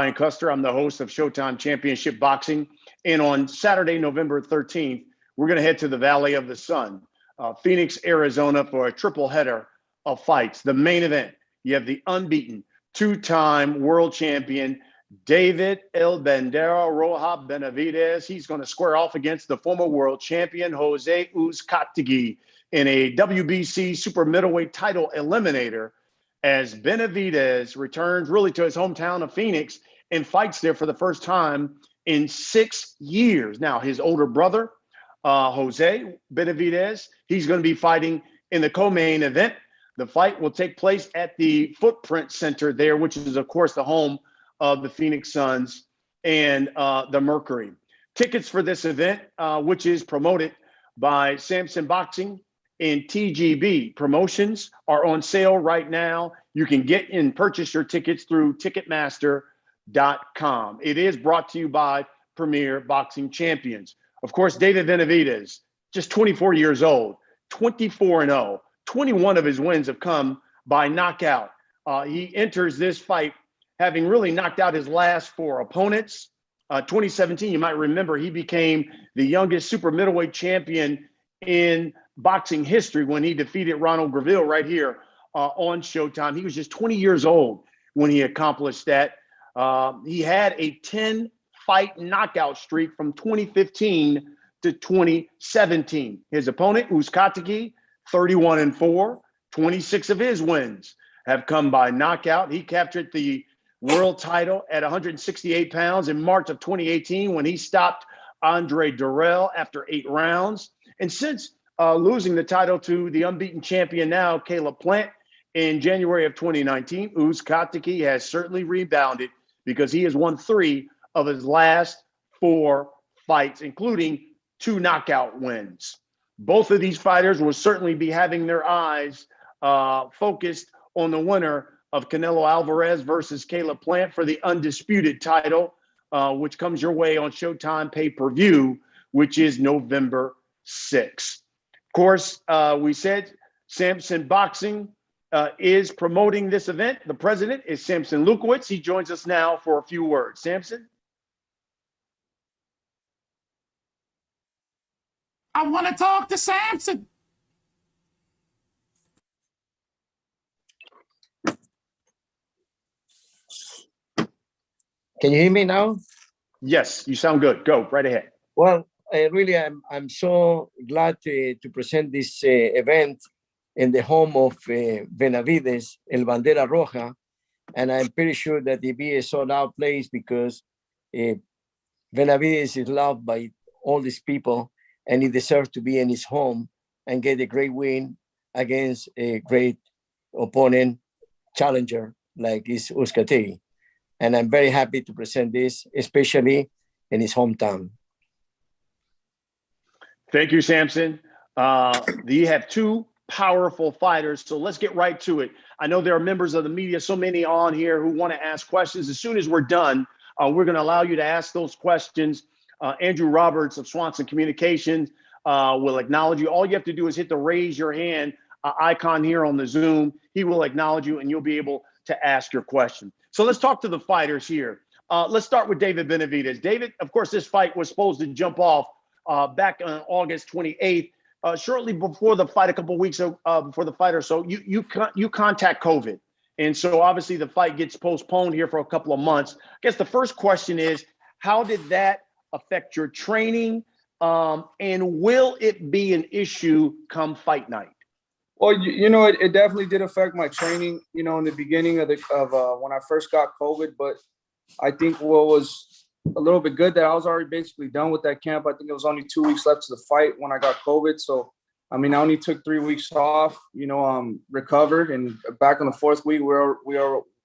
Ryan Custer. I'm the host of Showtime Championship Boxing. And on Saturday, November 13th, we're going to head to the Valley of the Sun, Phoenix, Arizona, for a triple header of fights. The main event, you have the unbeaten two-time world champion, David El Bandera Roja Benavidez. He's going to square off against the former world champion, Jose Uzcategui, in a WBC Super Middleweight title eliminator, as Benavidez returns really to his hometown of Phoenix and fights there for the first time in 6 years. Now, his older brother, Jose Benavídez, he's going to be fighting in the co-main event. The fight will take place at the Footprint Center there, which is, of course, the home of the Phoenix Suns and the Mercury. Tickets for this event, which is promoted by Samson Boxing and TGB Promotions, are on sale right now. You can get and purchase your tickets through Ticketmaster.com. It is brought to you by Premier Boxing Champions. Of course, David Benavidez, just 24 years old, 24-0. 21 of his wins have come by knockout. He enters this fight having really knocked out his last four opponents. 2017, you might remember, he became the youngest super middleweight champion in boxing history when he defeated Ronald Graville right here on Showtime. He was just 20 years old when he accomplished that. He had a 10-fight knockout streak from 2015 to 2017. His opponent, Uzcategui, 31-4. 26 of his wins have come by knockout. He captured the world title at 168 pounds in March of 2018 when he stopped Andre Durrell after 8 rounds. And since losing the title to the unbeaten champion now, Caleb Plant, in January of 2019, Uzcategui has certainly rebounded because he has won 3 of his last 4 fights, including 2 knockout wins. Both of these fighters will certainly be having their eyes focused on the winner of Canelo Alvarez versus Caleb Plant for the undisputed title, which comes your way on Showtime pay-per-view, which is November 6th. Of course, we said Samson Boxing is promoting this event. The president is Samson Lukowitz. He joins us now for a few words. Samson? I want to talk to Samson. Can you hear me now? Yes, you sound good. Go right ahead. Well, I'm so glad to present this event in the home of Benavidez, El Bandera Roja, and I'm pretty sure that it be a sold-out place because Benavidez is loved by all these people, and he deserves to be in his home and get a great win against a great opponent, challenger like is Uzcategui. And I'm very happy to present this, especially in his hometown. Thank you, Samson. You have 2 powerful fighters, so let's get right to it. I know there are members of the media, so many on here who want to ask questions. As soon as we're done, we're going to allow you to ask those questions. Andrew Roberts of Swanson Communications will acknowledge you. All you have to do is hit the raise your hand icon here on the Zoom. He will acknowledge you, and you'll be able to ask your question. So let's talk to the fighters here. Let's start with David Benavidez. David, of course, this fight was supposed to jump off back on August 28th, shortly before the fight, a couple of weeks before the fight or so. You contact COVID. And so obviously the fight gets postponed here for a couple of months. I guess the first question is, how did that affect your training? And will it be an issue come fight night? Well, it definitely did affect my training, in the beginning of when I first got COVID. But I think what was a little bit good that I was already basically done with that camp. I think it was only 2 weeks left to the fight when I got COVID. So, I only took 3 weeks off, recovered, and back on the 4th week, we're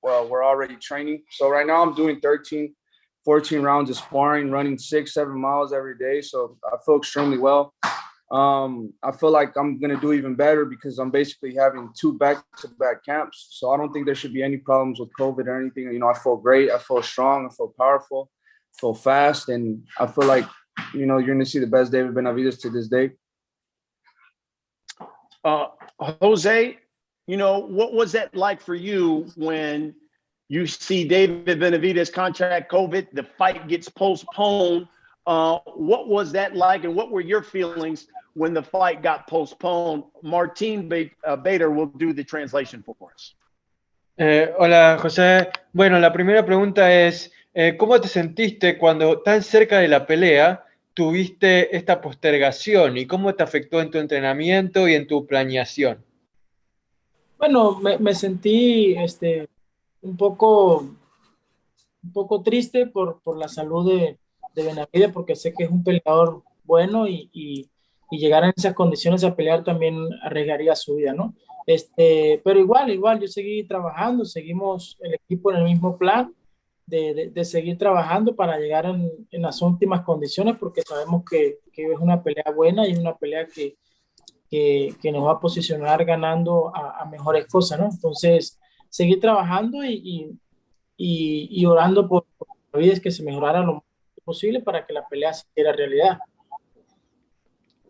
already training. So right now I'm doing 13, 14 rounds of sparring, running 6-7 miles every day. So I feel extremely well. I feel like I'm going to do even better because I'm basically having 2 back-to-back camps. So I don't think there should be any problems with COVID or anything. I feel great. I feel strong. I feel powerful. I feel fast. And I feel like, you're going to see the best David Benavidez to this day. Jose, what was that like for you when You see David Benavidez contract COVID. The fight gets postponed. What was that like, and what were your feelings when the fight got postponed? Martin Bader will do the translation for us. Hola, José. Bueno, la primera pregunta es, ¿cómo te sentiste cuando tan cerca de la pelea tuviste esta postergación y cómo te afectó en tu entrenamiento y en tu planeación? Bueno, me sentí un poco triste por la salud de Benavidez, porque sé que es un peleador bueno y llegar en esas condiciones a pelear también arriesgaría su vida, ¿no? Pero igual, yo seguí trabajando, seguimos el equipo en el mismo plan de seguir trabajando para llegar en las últimas condiciones, porque sabemos que es una pelea buena y es una pelea que nos va a posicionar ganando a mejores cosas, ¿no? Entonces, seguir trabajando y orando por la vida, es que se mejorara lo más posible para que la pelea se hiciera realidad.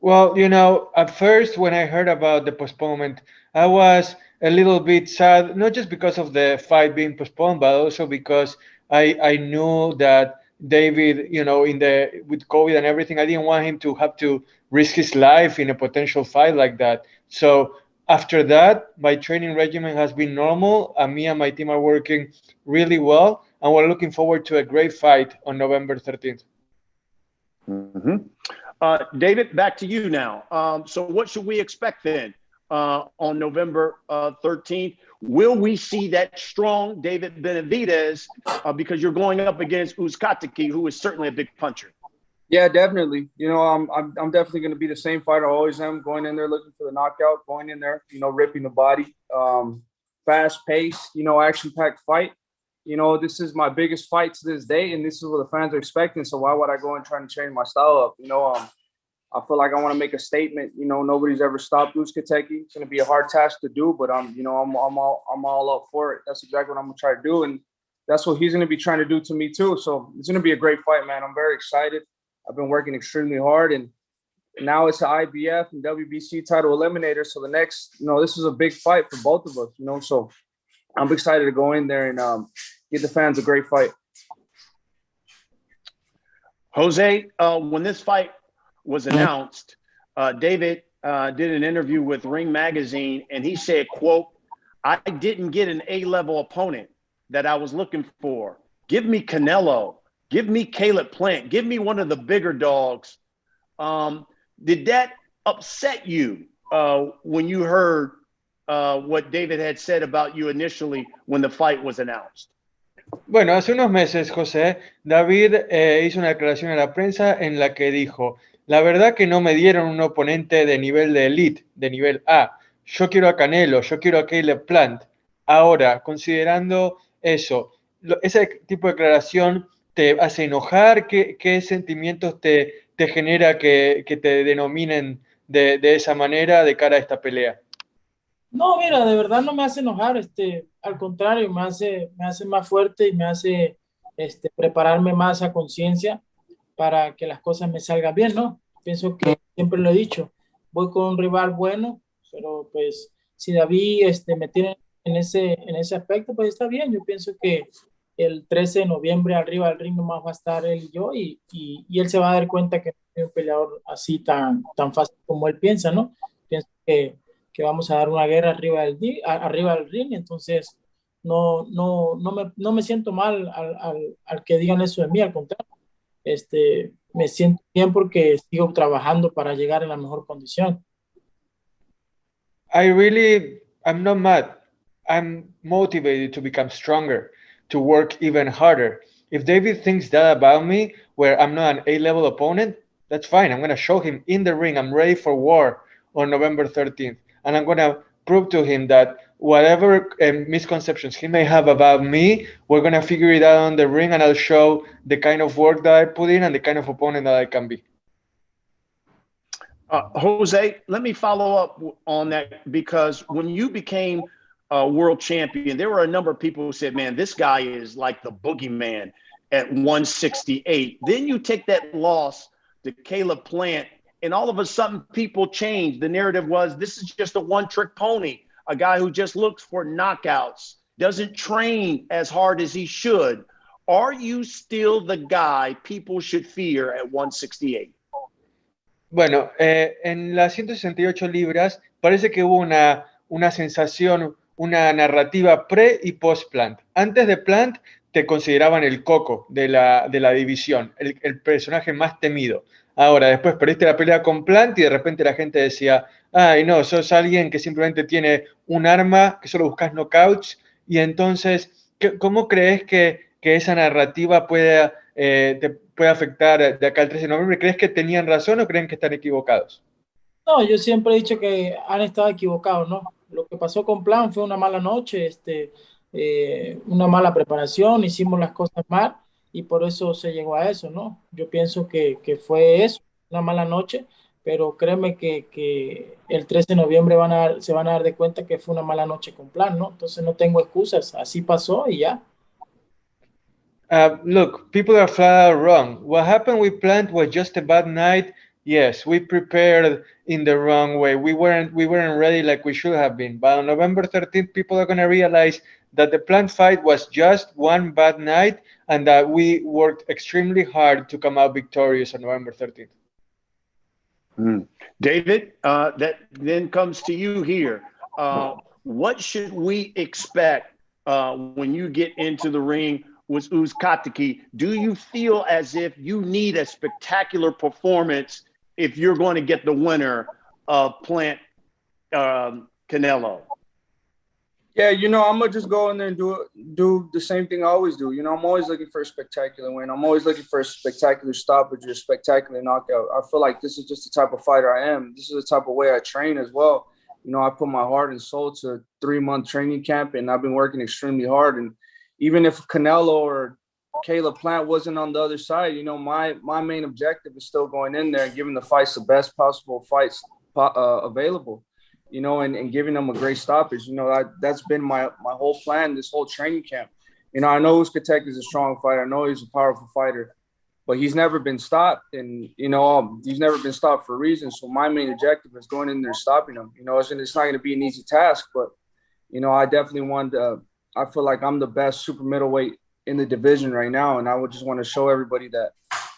Well, you know, at first when I heard about the postponement, I was a little bit sad, not just because of the fight being postponed, but also because I knew that David, you know, with COVID and everything, I didn't want him to have to risk his life in a potential fight like that. So after that, my training regimen has been normal, and me and my team are working really well, and we're looking forward to a great fight on November 13th. Mm-hmm. David, back to you now. So what should we expect then on November 13th? Will we see that strong David Benavidez because you're going up against Uzcategui, who is certainly a big puncher? Yeah, definitely. You know, I'm definitely going to be the same fighter I always am, going in there looking for the knockout, going in there, you know, ripping the body, fast pace, you know, action-packed fight. You know, this is my biggest fight to this day, and this is what the fans are expecting. So why would I go and try to change my style up? You know, I feel like I want to make a statement. You know, nobody's ever stopped Uzcategui. It's going to be a hard task to do, but I'm all up for it. That's exactly what I'm going to try to do, and that's what he's going to be trying to do to me too. So it's going to be a great fight, man. I'm very excited. I've been working extremely hard, and now it's an IBF and WBC title eliminator. So the next, you know, this is a big fight for both of us, you know, so I'm excited to go in there and get the fans a great fight. Jose, when this fight was announced, David did an interview with Ring Magazine, and he said, quote, "I didn't get an A-level opponent that I was looking for. Give me Canelo. Give me Caleb Plant. Give me one of the bigger dogs." Did that upset you when you heard what David had said about you initially when the fight was announced? Bueno, hace unos meses, José, David hizo una declaración a la prensa en la que dijo, la verdad que no me dieron un oponente de nivel de elite, de nivel A. Yo quiero a Canelo, yo quiero a Caleb Plant. Ahora, considerando eso, ese tipo de declaración te hace enojar, ¿qué sentimientos te genera que te denominen de esa manera de cara a esta pelea? No, mira, de verdad no me hace enojar, al contrario, me hace más fuerte y me hace prepararme más a conciencia para que las cosas me salgan bien, ¿no? Pienso que siempre lo he dicho, voy con un rival bueno, pero pues si David me tiene en ese aspecto, pues está bien. Yo pienso que el 13 de noviembre arriba del ring nomás va a estar él y yo, y él se va a dar cuenta que no es un peleador así tan fácil como él piensa, ¿no? Pienso que vamos a dar una guerra arriba del ring, entonces no me siento mal al que digan eso de mí, al contrario, me siento bien porque sigo trabajando para llegar en la mejor condición. I'm not mad. I'm motivated to become stronger, to work even harder. If David thinks that about me, where I'm not an A-level opponent, that's fine. I'm going to show him in the ring I'm ready for war on November 13th. And I'm going to prove to him that whatever misconceptions he may have about me, we're going to figure it out on the ring, and I'll show the kind of work that I put in and the kind of opponent that I can be. Jose, let me follow up on that, because when you became a world champion, there were a number of people who said, man, this guy is like the boogeyman at 168. Then you take that loss to Caleb Plant, and all of a sudden people changed. The narrative was, this is just a one-trick pony, a guy who just looks for knockouts. doesn't train as hard as he should, are you still the guy people should fear at 168? Bueno, en las 168 libras parece que hubo una sensación, una narrativa pre y post Plant. Antes de Plant te consideraban el coco de la división, el personaje más temido. Ahora, después perdiste la pelea con Plant y de repente la gente decía, ay no, sos alguien que simplemente tiene un arma, que solo buscas knockouts. Y entonces, ¿cómo crees que esa narrativa te puede afectar de acá al 13 de noviembre? ¿Crees que tenían razón o creen que están equivocados? No, yo siempre he dicho que han estado equivocados, ¿no? Lo que pasó con Plan fue una mala noche, una mala preparación, hicimos las cosas mal y por eso se llegó a eso, ¿no? Yo pienso que fue eso, una mala noche, pero créeme que el 13 de noviembre se van a dar de cuenta que fue una mala noche con Plan, ¿no? Entonces no tengo excusas, así pasó y ya. Look, people are flat out wrong. What happened with Plant was just a bad night. Yes, we prepared in the wrong way. We weren't ready like we should have been. But on November 13th, people are going to realize that the Plant fight was just one bad night and that we worked extremely hard to come out victorious on November 13th. David, that then comes to you here. What should we expect when you get into the ring with Uzcategui? Do you feel as if you need a spectacular performance if you're going to get the winner of Plant Canelo? Yeah, I'm gonna just go in there and do the same thing I always do. I'm always looking for a spectacular win. I'm always looking for a spectacular stoppage or a spectacular knockout. I feel like this is just the type of fighter I am. This is the type of way I train as well. I put my heart and soul to a 3-month training camp, and I've been working extremely hard. And even if Canelo or Caleb Plant wasn't on the other side, my main objective is still going in there and giving the fights the best possible fights available. And giving them a great stoppage. That's been my whole plan, this whole training camp. I know Uzcategui is a strong fighter. I know he's a powerful fighter, but he's never been stopped. And, he's never been stopped for a reason. So my main objective is going in there and stopping him. It's not going to be an easy task, but, I definitely I feel like I'm the best super middleweight in the division right now. And I would just want to show everybody that,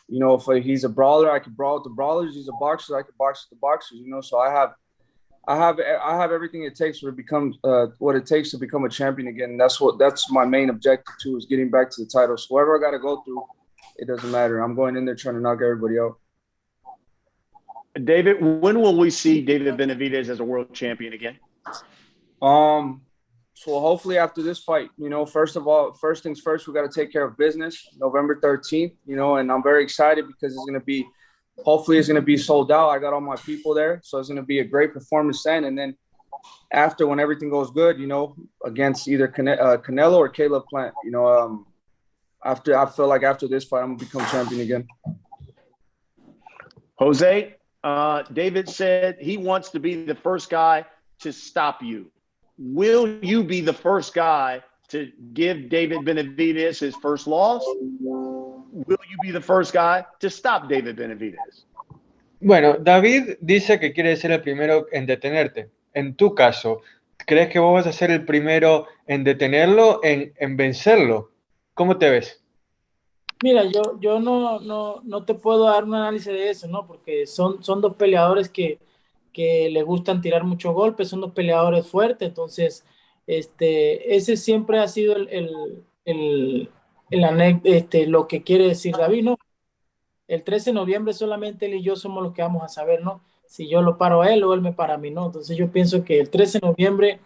if he's a brawler, I can brawl with the brawlers. He's a boxer, I can box with the boxers, So I have everything it takes to become what it takes to become a champion again. And that's my main objective too, is getting back to the title. So whatever I got to go through, it doesn't matter. I'm going in there trying to knock everybody out. David, when will we see David Benavidez as a world champion again? So hopefully after this fight, first things first, we got to take care of business. November 13th, and I'm very excited because hopefully it's going to be sold out. I got all my people there. So it's going to be a great performance then. And then after, when everything goes good, against either Canelo or Caleb Plant, I feel like after this fight, I'm going to become champion again. Jose, David said he wants to be the first guy to stop you. Will you be the first guy to give David Benavidez his first loss? Will you be the first guy to stop David Benavidez? Bueno, David dice que quiere ser el primero en detenerte. En tu caso, ¿crees que vos vas a ser el primero en detenerlo, en vencerlo? ¿Cómo te ves? Mira, yo no te puedo dar un análisis de eso, ¿no? Porque son dos peleadores que le gustan tirar muchos golpes, son dos peleadores fuertes, entonces ese siempre ha sido lo que quiere decir David, ¿no? El 13 de noviembre solamente él y yo somos los que vamos a saber, ¿no? Si yo lo paro a él o él me para a mí, ¿no? Entonces yo pienso que el 13 de noviembre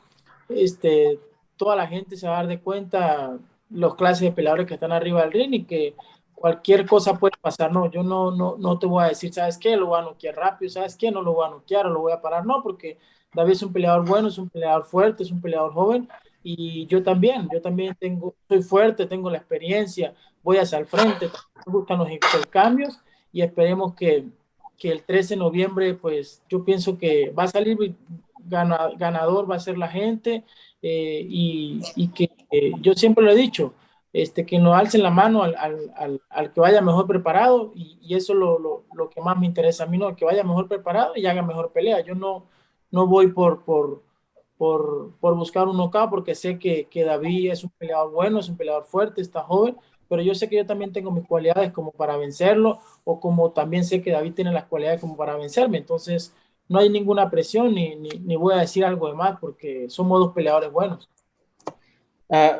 toda la gente se va a dar de cuenta los clases de peleadores que están arriba del ring y que cualquier cosa puede pasar, no, yo no te voy a decir, ¿sabes qué? Lo voy a noquear rápido, ¿sabes qué? No lo voy a noquear o lo voy a parar, no, porque David es un peleador bueno, es un peleador fuerte, es un peleador joven y yo también soy fuerte, tengo la experiencia, voy hacia el frente, me gustan los intercambios y esperemos que el 13 de noviembre, pues yo pienso que va a salir ganador, va a ser la gente y que yo siempre lo he dicho, que nos alcen la mano al que vaya mejor preparado y eso es lo que más me interesa a mí, ¿no? Que vaya mejor preparado y haga mejor pelea. Yo no voy por por buscar un knockout, porque sé que David es un peleador bueno, es un peleador fuerte, está joven, pero yo sé que yo también tengo mis cualidades como para vencerlo, o como también sé que David tiene las cualidades como para vencerme. Entonces no hay ninguna presión ni voy a decir algo de más, porque somos dos peleadores buenos.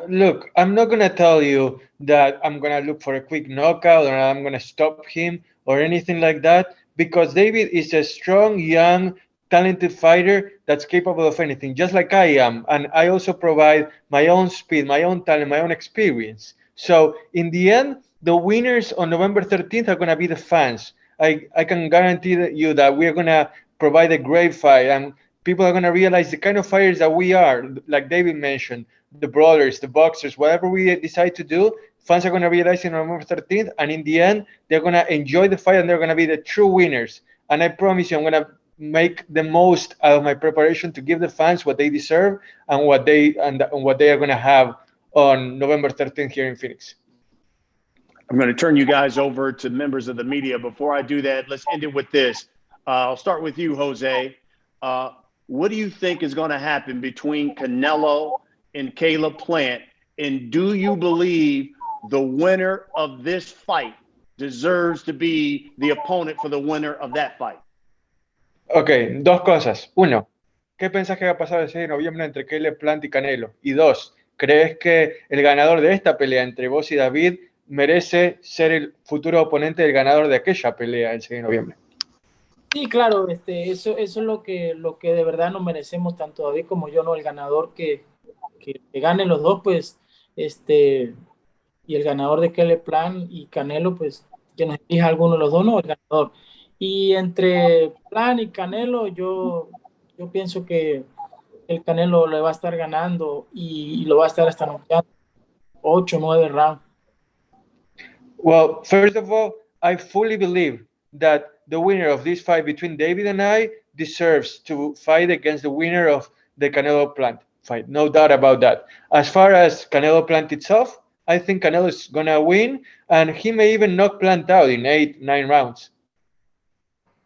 Look, I'm not going to tell you that I'm going to look for a quick knockout or I'm going to stop him or anything like that, because David is a strong, young, talented fighter that's capable of anything, just like I am. And I also provide my own speed, my own talent, my own experience. So in the end, the winners on November 13th are going to be the fans. I can guarantee you that we're going to provide a great fight, and people are going to realize the kind of fighters that we are, like David mentioned, the brawlers, the boxers, whatever we decide to do, fans are going to realize in November 13th, and in the end, they're going to enjoy the fight and they're going to be the true winners. And I promise you, I'm going to make the most out of my preparation to give the fans what they deserve and what they are going to have on November 13th here in Phoenix. I'm going to turn you guys over to members of the media. Before I do that, let's end it with this. I'll start with you, Jose. What do you think is going to happen between Canelo and Caleb Plant? And do you believe the winner of this fight deserves to be the opponent for the winner of that fight? Ok, dos cosas. Uno, ¿qué pensás que va a pasar el 6 de noviembre entre Caleb Plant y Canelo? Y dos, ¿crees que el ganador de esta pelea entre vos y David merece ser el futuro oponente del ganador de aquella pelea el 6 de noviembre? Sí, claro, eso es lo que de verdad nos merecemos, tanto David como yo, ¿no? El ganador que ganen los dos, pues, y el ganador de Caleb Plant y Canelo, pues, que nos elija alguno de los dos, no, el ganador. Y entre Plant y Canelo, yo pienso que el Canelo le va a estar ganando y lo va a estar hasta noqueando 8 o 9 rounds. Well, first of all, I fully believe that the winner of this fight between David and I deserves to fight against the winner of the Canelo Plant fight. No doubt about that. As far as Canelo Plant itself, I think Canelo is going to win, and he may even knock Plant out in 8-9 rounds.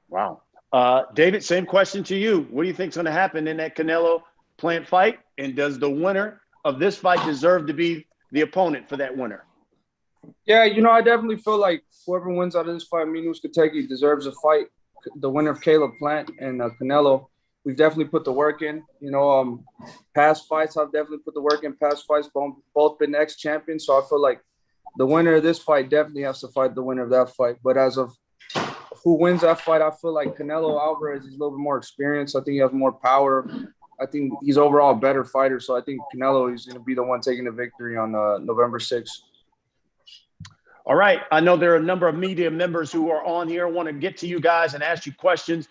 Wow. David, same question to you. What do you think is going to happen in that Canelo Plant fight? And does the winner of this fight deserve to be the opponent for that winner? Yeah, I definitely feel like whoever wins out of this fight, me and Uzcategui, deserves a fight. The winner of Caleb Plant and Canelo, we've definitely put the work in. Past fights, I've definitely put the work in. Past fights, both been ex-champions. So I feel like the winner of this fight definitely has to fight the winner of that fight. But as of who wins that fight, I feel like Canelo Alvarez is a little bit more experienced. I think he has more power. I think he's overall a better fighter. So I think Canelo is going to be the one taking the victory on November 6th. All right. I know there are a number of media members who are on here. I want to get to you guys and ask you questions.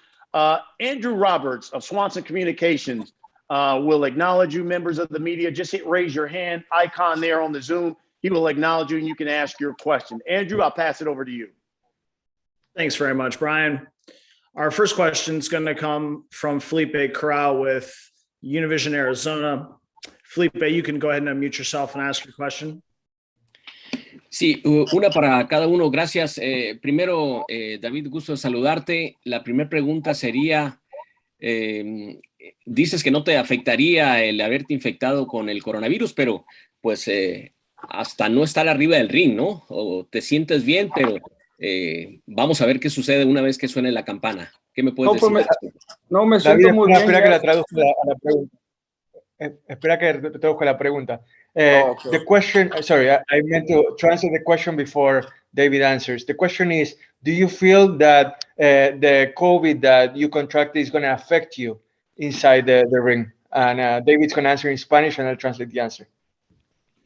Andrew Roberts of Swanson Communications will acknowledge you, members of the media. Just hit raise your hand icon there on the Zoom. He will acknowledge you and you can ask your question. Andrew, I'll pass it over to you. Thanks very much, Brian. Our first question is going to come from Felipe Corral with Univision, Arizona. Felipe, you can go ahead and unmute yourself and ask your question. Sí, una para cada uno. Gracias. Primero, David, gusto de saludarte. La primera pregunta sería, dices que no te afectaría el haberte infectado con el coronavirus, pero pues hasta no estar arriba del ring, ¿no? O te sientes bien, pero vamos a ver qué sucede una vez que suene la campana. ¿Qué me puedes decir? No, me siento muy bien. Espera que la traduzca a la pregunta. Espera que traduzca la pregunta. Okay. The question, sorry, I meant to answer the question before David answers. The question is, do you feel that the COVID that you contracted is going to affect you inside the ring? And David's going to answer in Spanish and I'll translate the answer.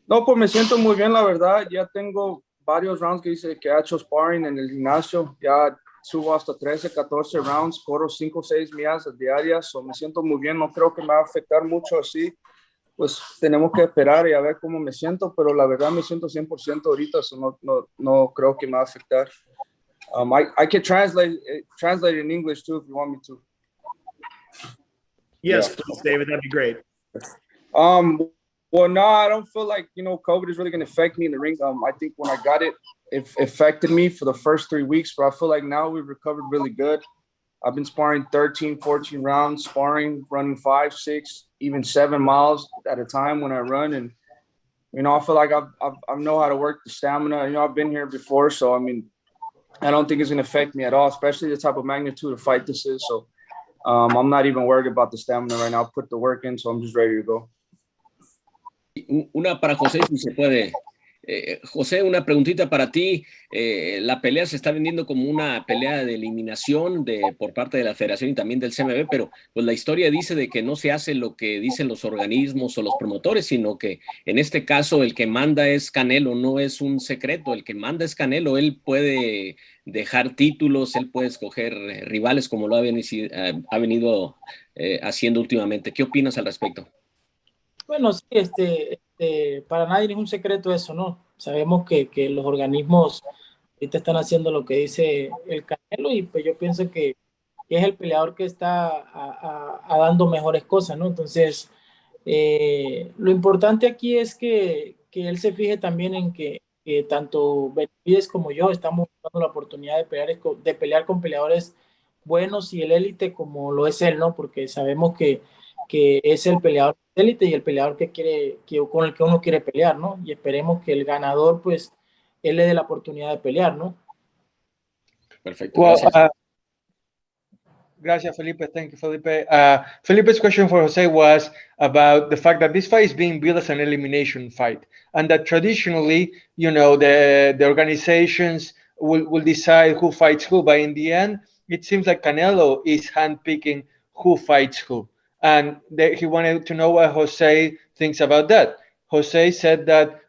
No, pues me siento muy bien, la verdad. Ya tengo varios rounds que he hecho sparring en el gimnasio. Ya subo hasta 13, 14 rounds, corro 5 o 6 millas diarias. So me siento muy bien, no creo que me va a afectar mucho así. Pues tenemos que esperar y a ver cómo me siento, pero la verdad me siento 100% ahorita, so no creo que me va a afectar. I can translate in English too if you want me to. Yes, please, David, that'd be great. Well, no, I don't feel like, COVID is really going to affect me in the ring. I think when I got it, it affected me for the first 3 weeks, but I feel like now we've recovered really good. I've been sparring 13, 14 rounds, sparring, running 5, 6, even 7 miles at a time when I run. And, you know, I feel like I know how to work the stamina. You know, I've been here before. So, I mean, I don't think it's going to affect me at all, especially the type of magnitude of fight this is. So I'm not even worried about the stamina right now. I'll put the work in, so I'm just ready to go. Una para José, si se puede. José, una preguntita para ti. La pelea se está vendiendo como una pelea de eliminación por parte de la federación y también del CMB, pero pues la historia dice de que no se hace lo que dicen los organismos o los promotores, sino que en este caso el que manda es Canelo, no es un secreto, el que manda es Canelo. Él puede dejar títulos, él puede escoger rivales como lo ha venido haciendo últimamente. ¿Qué opinas al respecto? Bueno, sí, para nadie es un secreto eso, ¿no? Sabemos que los organismos ahorita están haciendo lo que dice el Canelo y pues yo pienso que es el peleador que está dando mejores cosas, ¿no? Entonces, lo importante aquí es que él se fije también en que tanto Benavidez como yo estamos buscando la oportunidad de pelear con peleadores buenos y el élite como lo es él, ¿no? Porque sabemos que es el peleador élite y el peleador con el que uno quiere pelear, ¿no? Y esperemos que el ganador, pues, él le dé la oportunidad de pelear, ¿no? Perfecto, Well, gracias. Gracias, Felipe. Thank you, Felipe. Felipe's question for Jose was about the fact that this fight is being billed as an elimination fight, and that traditionally, you know, the organizations will decide who fights who, but in the end, it seems like Canelo is handpicking who fights who. And he wanted to know what Jose thinks about that. Jose said that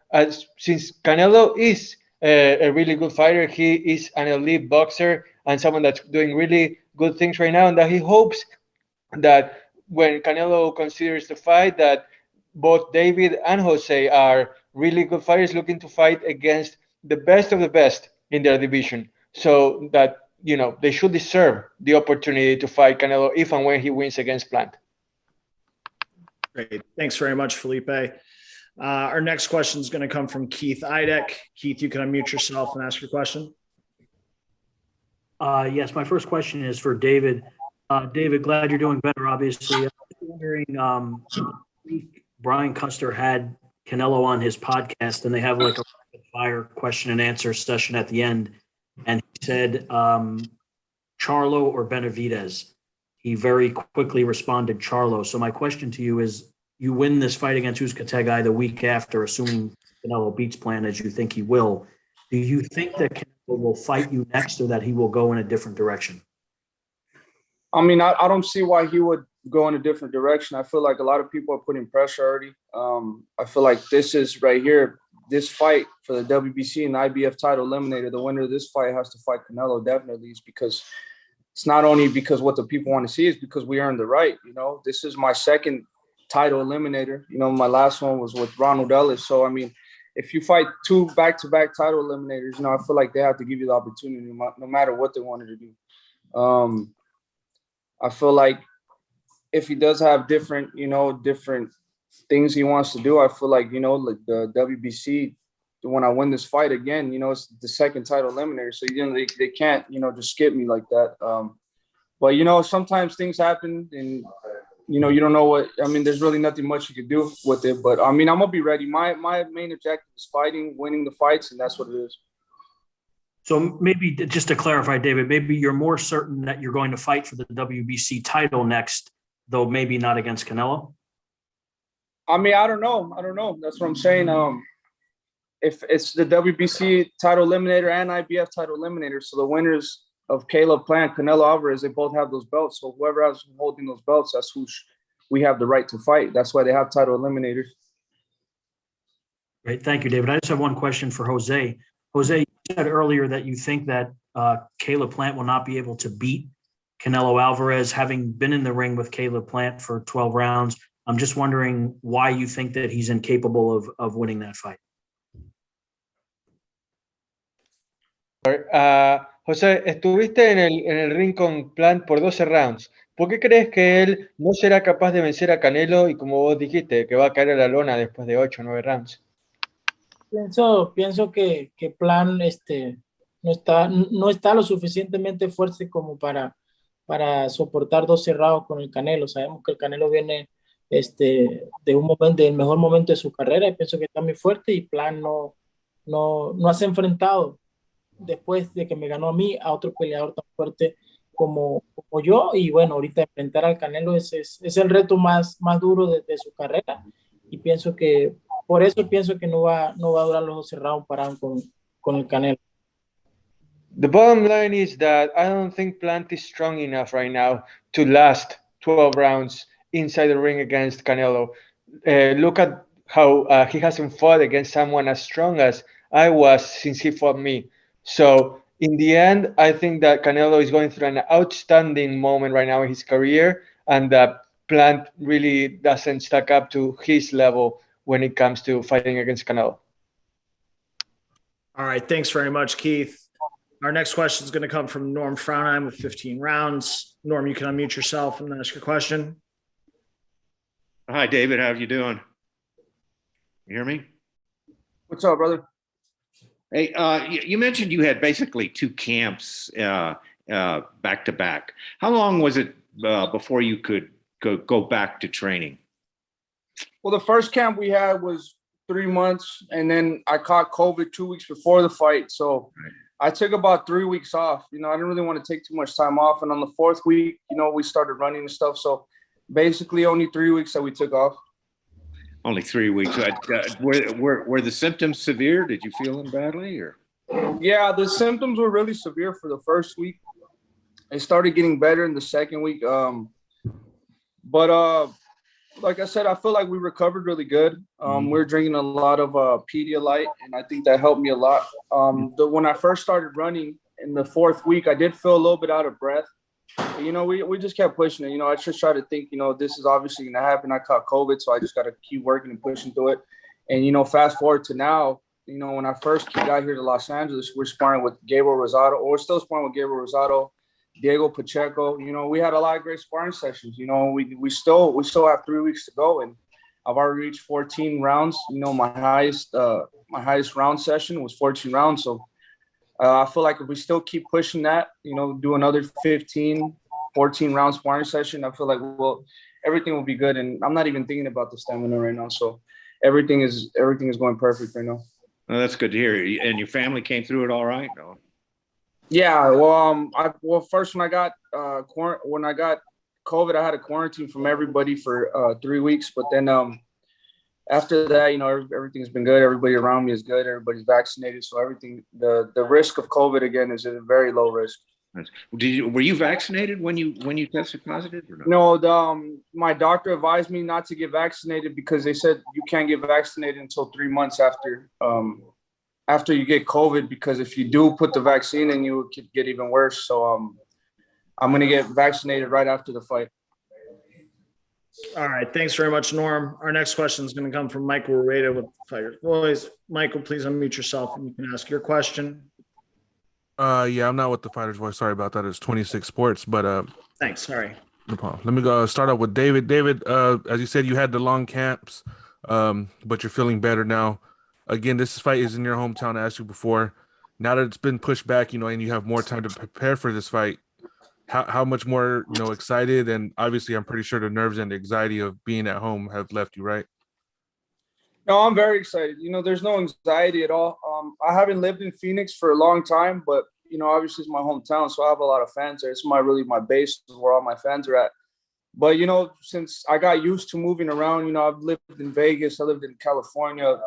since Canelo is a really good fighter, he is an elite boxer and someone that's doing really good things right now, and that he hopes that when Canelo considers the fight, that both David and Jose are really good fighters looking to fight against the best of the best in their division, so that, you know, they should deserve the opportunity to fight Canelo if and when he wins against Plant. Great. Thanks very much, Felipe. Our next question is going to come from Keith Idek. Keith, you can unmute yourself and ask your question. Yes, my first question is for David. David, glad you're doing better, obviously. I'm wondering, Brian Custer had Canelo on his podcast, and they have like a rapid fire question and answer session at the end. And he said, Charlo or Benavidez? He very quickly responded, Charlo. So my question to you is, you win this fight against Uzcategui the week after, assuming Canelo beats Plant as you think he will. Do you think that Canelo will fight you next, or that he will go in a different direction? I mean, I don't see why he would go in a different direction. I feel like a lot of people are putting pressure already. I feel like this is right here, this fight for the WBC and IBF title eliminator. The winner of this fight has to fight Canelo, definitely. Is because it's not only because what the people want to see, it's because we earned the right. You know, this is my second title eliminator. You know, my last one was with Ronald Ellis. So, I mean, if you fight 2 back-to-back title eliminators, you know, I feel like they have to give you the opportunity no matter what they wanted to do. I feel like if he does have different things he wants to do, I feel like, you know, like the WBC, when I win this fight again, you know, it's the second title eliminator. So, you know, they can't, you know, just skip me like that. But, you know, sometimes things happen and, you know, you don't know what, I mean, there's really nothing much you can do with it. But, I mean, I'm going to be ready. My main objective is fighting, winning the fights, and that's what it is. So maybe just to clarify, David, maybe you're more certain that you're going to fight for the WBC title next, though maybe not against Canelo? I mean, I don't know. That's what I'm saying. If it's the WBC title eliminator and IBF title eliminator, so the winners of Caleb Plant, Canelo Alvarez, they both have those belts. So whoever else is holding those belts, that's who we have the right to fight. That's why they have title eliminators. Great. Thank you, David. I just have one question for Jose. Jose, you said earlier that you think that Caleb Plant will not be able to beat Canelo Alvarez, having been in the ring with Caleb Plant for 12 rounds. I'm just wondering why you think that he's incapable of winning that fight. José, estuviste en el ring con Plant por 12 rounds. ¿Por qué crees que él no será capaz de vencer a Canelo y, como vos dijiste, que va a caer a la lona después de 8 o 9 rounds? Pienso que Plan no está lo suficientemente fuerte como para para soportar 12 rounds con el Canelo. Sabemos que el Canelo viene de un momento, del mejor momento de su carrera, y pienso que está muy fuerte, y Plan no se ha enfrentado después de que me ganó a mí a otro peleador tan fuerte como yo. Y bueno, ahorita enfrentar al Canelo es el reto más duro de su carrera, y por eso pienso que no va a durar los 12 rounds parados con el Canelo. The bottom line is that I don't think Plant is strong enough right now to last 12 rounds inside the ring against Canelo. Look at how he hasn't fought against someone as strong as I was since he fought me. So in the end, I think that Canelo is going through an outstanding moment right now in his career, and that Plant really doesn't stack up to his level when it comes to fighting against Canelo. All right. Thanks very much, Keith. Our next question is going to come from Norm Fraunheim with 15 rounds. Norm, you can unmute yourself and ask your question. Hi, David. How you doing? You hear me? What's up, brother? Hey, you mentioned you had basically two camps back to back. How long was it before you could go back to training? Well, the first camp we had was 3 months, and then I caught COVID 2 weeks before the fight. So I took about 3 weeks off. I didn't really want to take too much time off. And on the fourth week, we started running and stuff. So basically only 3 weeks that we took off. Only 3 weeks. Were the symptoms severe? Did you feel them badly? Or? Yeah, the symptoms were really severe for the first week. They started getting better in the second week. But like I said, I feel like we recovered really good. We were drinking a lot of Pedialyte, and I think that helped me a lot. When I first started running in the fourth week, I did feel a little bit out of breath. But, we just kept pushing it. I just tried to think, this is obviously going to happen. I caught COVID, so I just got to keep working and pushing through it. And, fast forward to now, when I first got here to Los Angeles, we're sparring with Gabriel Rosado, or we're still sparring with Gabriel Rosado, Diego Pacheco. We had a lot of great sparring sessions. We still have 3 weeks to go, and I've already reached 14 rounds. My highest round session was 14 rounds. So I feel like if we still keep pushing that, do another 15, 14 round sparring session, I feel like everything will be good. And I'm not even thinking about the stamina right now. So everything is going perfect right now. Well, that's good to hear. And your family came through it all right? No? Yeah, well, first when I got COVID, I had a quarantine from everybody for 3 weeks. But then after that, everything's been good. Everybody around me is good. Everybody's vaccinated, so everything. The risk of COVID again is a very low risk. Were you vaccinated when you tested positive? Or no? No, my doctor advised me not to get vaccinated because they said you can't get vaccinated until 3 months after you get COVID, because if you do put the vaccine in, you could get even worse. So I'm going to get vaccinated right after the fight. All right. Thanks very much, Norm. Our next question is going to come from Michael Rueda with Fighters Voice. Michael, please unmute yourself and you can ask your question. Yeah, I'm not with the Fighters Voice. Sorry about that. It's 26 Sports, but thanks. Sorry. No problem. Let me go start out with David. David, as you said, you had the long camps, but you're feeling better now. Again, this fight is in your hometown. I asked you before. Now that it's been pushed back, and you have more time to prepare for this fight, how much more, excited? And obviously, I'm pretty sure the nerves and the anxiety of being at home have left you, right? No, I'm very excited. There's no anxiety at all. I haven't lived in Phoenix for a long time, but, obviously it's my hometown, so I have a lot of fans there. It's really my base where all my fans are at. But, since I got used to moving around, I've lived in Vegas, I lived in California,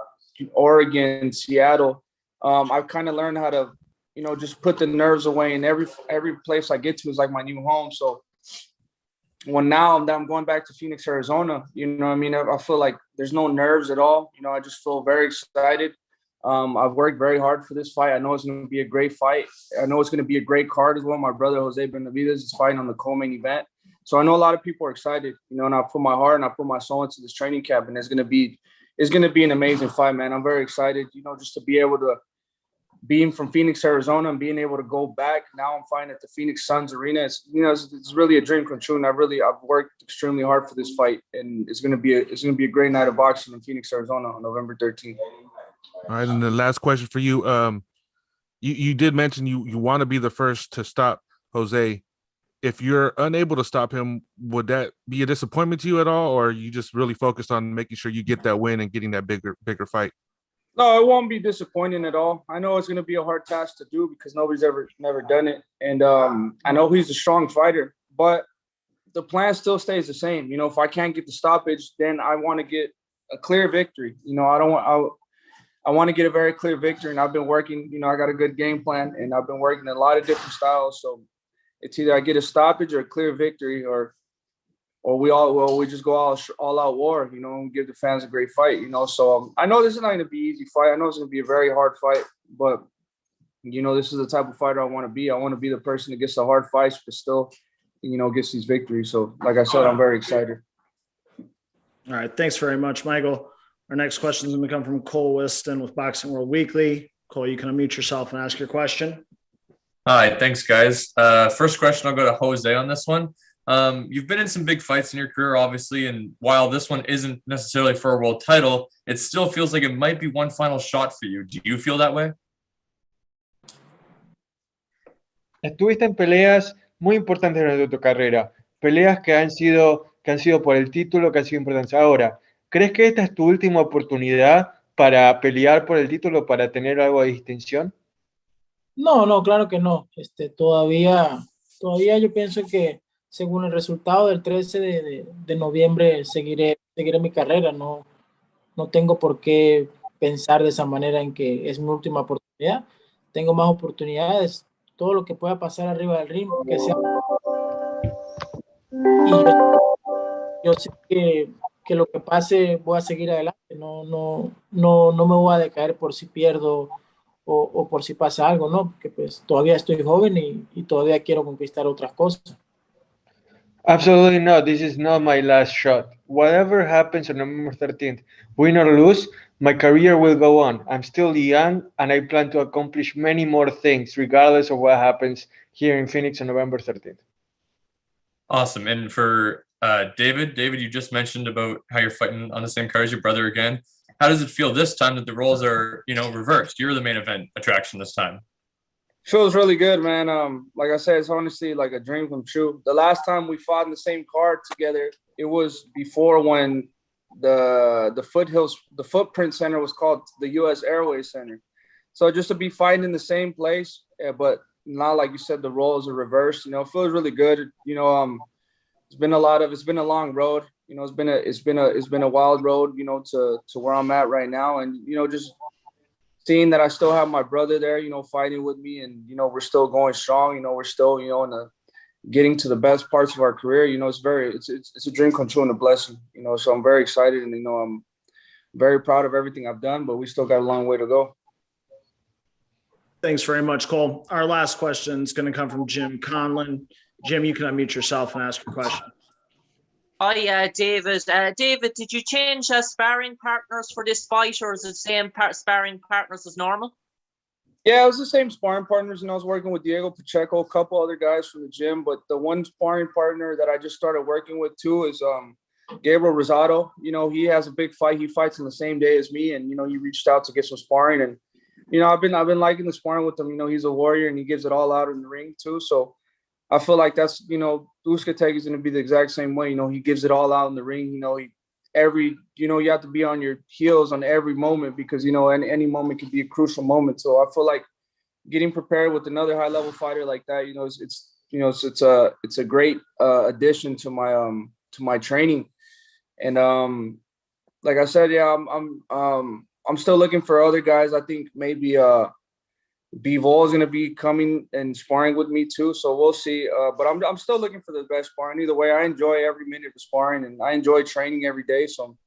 Oregon, Seattle. I've kind of learned how to, just put the nerves away, and every place I get to is like my new home. So now I'm going back to Phoenix, Arizona, I feel like there's no nerves at all. I just feel very excited. I've worked very hard for this fight. I know it's going to be a great fight. I know it's going to be a great card as well. My brother, Jose Benavídez, is fighting on the co-main event. So I know a lot of people are excited, and I put my heart and I put my soul into this training camp, and it's going to be an amazing fight, man. I'm very excited, just to be able to being from Phoenix, Arizona, and being able to go back. Now I'm fighting at the Phoenix Suns Arena. It's really a dream come true. And I've worked extremely hard for this fight, and it's going to be a great night of boxing in Phoenix, Arizona on November 13th. All right. And the last question for you, you did mention you want to be the first to stop Jose. if you're unable to stop him, would that be a disappointment to you at all, or are you just really focused on making sure you get that win and getting that bigger fight? No, it won't be disappointing at all. I know it's going to be a hard task to do because nobody's never done it. And I know he's a strong fighter, but the plan still stays the same. You know, if I can't get the stoppage, then I want to get a clear victory. You know, I want to get a very clear victory, and I've been working, you know, I got a good game plan, and I've been working a lot of different styles. So it's either I get a stoppage or a clear victory, or we just go all out war, you know, and give the fans a great fight, you know. So I know this is not going to be an easy fight. I know it's going to be a very hard fight, but, you know, this is the type of fighter I want to be. I want to be the person that gets the hard fights, but still, you know, gets these victories. So like I said, I'm very excited. All right. Thanks very much, Michael. Our next question is going to come from Cole Whiston with Boxing World Weekly. Cole, you can unmute yourself and ask your question. Hi, thanks, guys. First question, I'll go to Jose on this one. You've been in some big fights in your career, obviously, and while this one isn't necessarily for a world title, it still feels like it might be one final shot for you. Do you feel that way? Estuviste en peleas muy importantes durante tu carrera, peleas que han sido por el título, que han sido importantes. Ahora, ¿crees que esta es tu última oportunidad para pelear por el título, para tener algo de distinción? No, claro que no. Todavía yo pienso que según el resultado del 13 de noviembre seguiré mi carrera. No tengo por qué pensar de esa manera en que es mi última oportunidad. Tengo más oportunidades. Todo lo que pueda pasar arriba del ring, que sea. Y yo sé que lo que pase voy a seguir adelante. No me voy a decaer por si pierdo o por si pasa algo, ¿no? Porque pues todavía estoy joven y todavía quiero conquistar otras cosas. Absolutely not. This is not my last shot. Whatever happens on November 13th, win or lose, my career will go on. I'm still young, and I plan to accomplish many more things, regardless of what happens here in Phoenix on November 13th. Awesome. And for David, you just mentioned about how you're fighting on the same card as your brother again. How does it feel this time that the roles are, you know, reversed? You're the main event attraction this time. Feels really good, man. Like I said, it's honestly like a dream come true. The last time we fought in the same card together, it was before when the Footprint Center was called the U.S. Airways Center. So just to be fighting in the same place, but not like you said, the roles are reversed. You know, it feels really good. You know, it's been a long road. You know, it's been a wild road. You know, to where I'm at right now, and you know, just seeing that I still have my brother there, you know, fighting with me, and you know, we're still going strong. You know, we're still, you know, getting to the best parts of our career. You know, it's a dream come true and a blessing. You know, so I'm very excited, and you know, I'm very proud of everything I've done, but we still got a long way to go. Thanks very much, Cole. Our last question is going to come from Jim Conlon. Jim, you can unmute yourself and ask your question. Hi, David. David, did you change sparring partners for this fight, or is it the same sparring partners as normal? Yeah, it was the same sparring partners, and I was working with Diego Pacheco, a couple other guys from the gym, but the one sparring partner that I just started working with too is Gabriel Rosado. You know, he has a big fight. He fights on the same day as me, and you know, he reached out to get some sparring, and you know, I've been liking the sparring with him. You know, he's a warrior, and he gives it all out in the ring too. So I feel like that's, you know, Uzcategui is going to be the exact same way. You know, he gives it all out in the ring. You know, you have to be on your heels on every moment because, you know, any moment could be a crucial moment. So I feel like getting prepared with another high level fighter like that, you know, it's a great addition to my training. And like I said, yeah, I'm still looking for other guys. I think maybe Bivol is going to be coming and sparring with me too, so we'll see. But I'm still looking for the best sparring. Either way, I enjoy every minute of sparring, and I enjoy training every day. So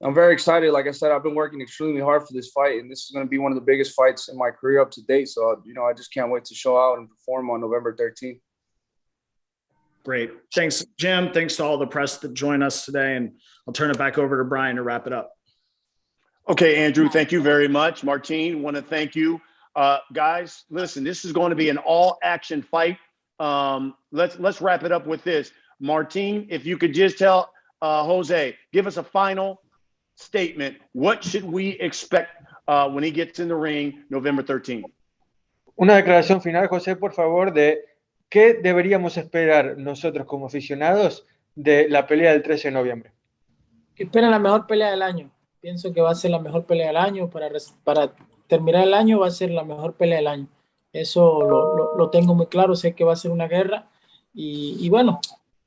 I'm very excited. Like I said, I've been working extremely hard for this fight, and this is going to be one of the biggest fights in my career up to date. So, you know, I just can't wait to show out and perform on November 13th. Great. Thanks, Jim. Thanks to all the press that joined us today, and I'll turn it back over to Brian to wrap it up. Okay, Andrew, thank you very much. Martine, want to thank you. Guys, listen, this is going to be an all-action fight. Let's wrap it up with this. Martine, if you could just tell Jose, give us a final statement. What should we expect when he gets in the ring November 13th? Una declaración final, José, por favor, de ¿qué deberíamos esperar nosotros como aficionados de la pelea del 13 de noviembre? Que esperen la mejor pelea del año. Pienso que va a ser la mejor pelea del año. Para terminar el año va a ser la mejor pelea del año. Eso lo tengo muy claro. Sé que va a ser una guerra. Y bueno,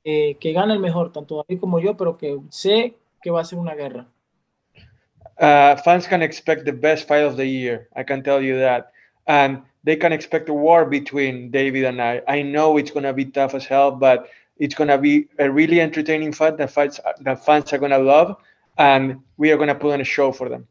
que gane el mejor, tanto David como yo, pero que sé que va a ser una guerra. Fans can expect the best fight of the year. I can tell you that. And they can expect a war between David and I. I know it's going to be tough as hell, but it's going to be a really entertaining fight that fans are going to love. And we are going to put on a show for them.